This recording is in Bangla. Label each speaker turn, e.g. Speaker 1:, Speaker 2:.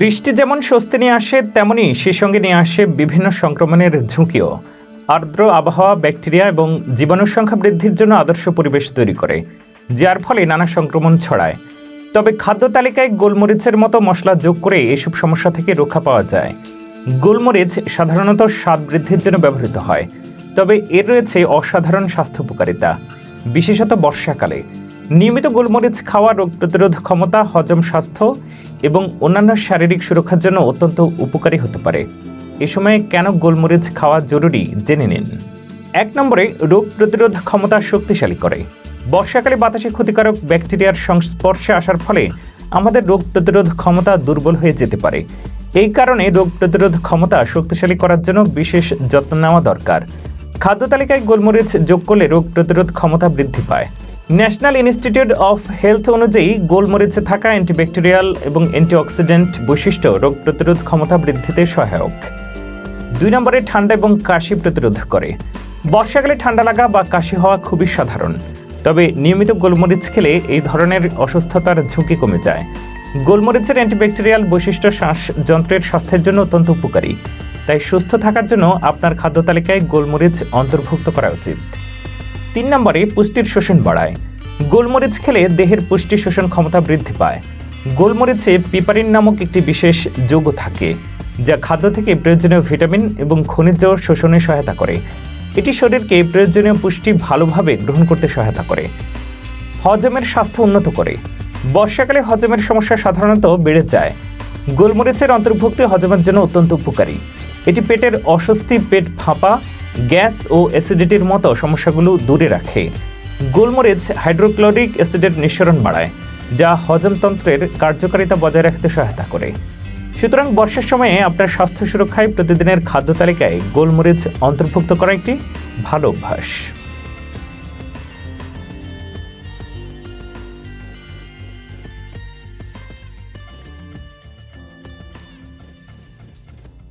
Speaker 1: বৃষ্টি যেমন স্বস্তি নিয়ে আসে, তেমনি সে সঙ্গে নিয়ে আসে বিভিন্ন সংক্রমণের ঝুঁকিও। আর্দ্র আবহাওয়া ব্যাকটেরিয়া এবং জীবাণুর সংখ্যা বৃদ্ধির জন্য আদর্শ পরিবেশ তৈরি করে, যার ফলে নানা সংক্রমণ ছড়ায়। তবে খাদ্য তালিকায় গোলমরিচের মতো মশলা যোগ করে এসব সমস্যা থেকে রক্ষা পাওয়া যায়। গোলমরিচ সাধারণত স্বাদ বৃদ্ধির জন্য ব্যবহৃত হয়, তবে এর রয়েছে অসাধারণ স্বাস্থ্য উপকারিতা, বিশেষত বর্ষাকালে। নিয়মিত গোলমরিচ খাওয়া রোগ প্রতিরোধ ক্ষমতা, হজম, স্বাস্থ্য এবং অন্যান্য শারীরিক সুরক্ষার জন্য অত্যন্ত উপকারী হতে পারে। এ সময়ে কেন গোলমরিচ খাওয়া জরুরি জেনে নিন। 1 নম্বরে, রোগ প্রতিরোধ ক্ষমতা শক্তিশালী করে। বর্ষাকালে বাতাসে ক্ষতিকারক ব্যাকটেরিয়ার সংস্পর্শে আসার ফলে আমাদের রোগ প্রতিরোধ ক্ষমতা দুর্বল হয়ে যেতে পারে। এই কারণে রোগ প্রতিরোধ ক্ষমতা শক্তিশালী করার জন্য বিশেষ যত্ন নেওয়া দরকার। খাদ্য তালিকায় গোলমরিচ যোগ করলে রোগ প্রতিরোধ ক্ষমতা বৃদ্ধি পায়। ন্যাশনাল ইনস্টিটিউট অফ হেলথ অনুযায়ী গোলমরিচে থাকা অ্যান্টিব্যাকটেরিয়াল এবং অ্যান্টিঅক্সিডেন্ট বৈশিষ্ট্য রোগ প্রতিরোধ ক্ষমতা বৃদ্ধিতে সহায়ক। 2 নম্বরে, ঠান্ডা এবং কাশি প্রতিরোধ করে। বর্ষাকালে ঠান্ডা লাগা বা কাশি হওয়া খুবই সাধারণ, তবে নিয়মিত গোলমরিচ খেলে এই ধরনের অসুস্থতার ঝুঁকি কমে যায়। গোলমরিচের অ্যান্টিব্যাকটেরিয়াল বৈশিষ্ট্য শ্বাসযন্ত্রের স্বাস্থ্যের জন্য অত্যন্ত উপকারী, তাই সুস্থ থাকার জন্য আপনার খাদ্য তালিকায় গোলমরিচ অন্তর্ভুক্ত করা উচিত। 3 নম্বরে, পুষ্টির শোষণ বাড়ায়। গোলমরিচ খেলে দেহের পুষ্টি শোষণ ক্ষমতা বৃদ্ধি পায়। গোলমরিচে পিপারিন নামক একটি বিশেষ যৌগ থাকে, যা খাদ্য থেকে প্রয়োজনীয় ভিটামিন এবং খনিজ শোষণে সহায়তা করে। এটি শরীরকে প্রয়োজনীয় পুষ্টি ভালোভাবে গ্রহণ করতে সহায়তা করে। হজমের স্বাস্থ্য উন্নত করে। বর্ষাকালে হজমের সমস্যা সাধারণত বেড়ে যায়। গোলমরিচের অন্তর্ভুক্তি হজমের জন্য অত্যন্ত উপকারী। এটি পেটের অস্বস্তি, পেট ফাঁপা, গ্যাস ও অ্যাসিডিটির মতো সমস্যাগুলো দূরে রাখে। গোলমরিচ হাইড্রোক্লোরিক অ্যাসিডের নিঃসরণ বাড়ায়, যা হজমতন্ত্রের কার্যকারিতা বজায় রাখতে সহায়তা করে। সুতরাং বর্ষার সময়ে আপনার স্বাস্থ্য সুরক্ষায় প্রতিদিনের খাদ্য তালিকায় গোলমরিচ অন্তর্ভুক্ত করা একটি ভালো অভ্যাস।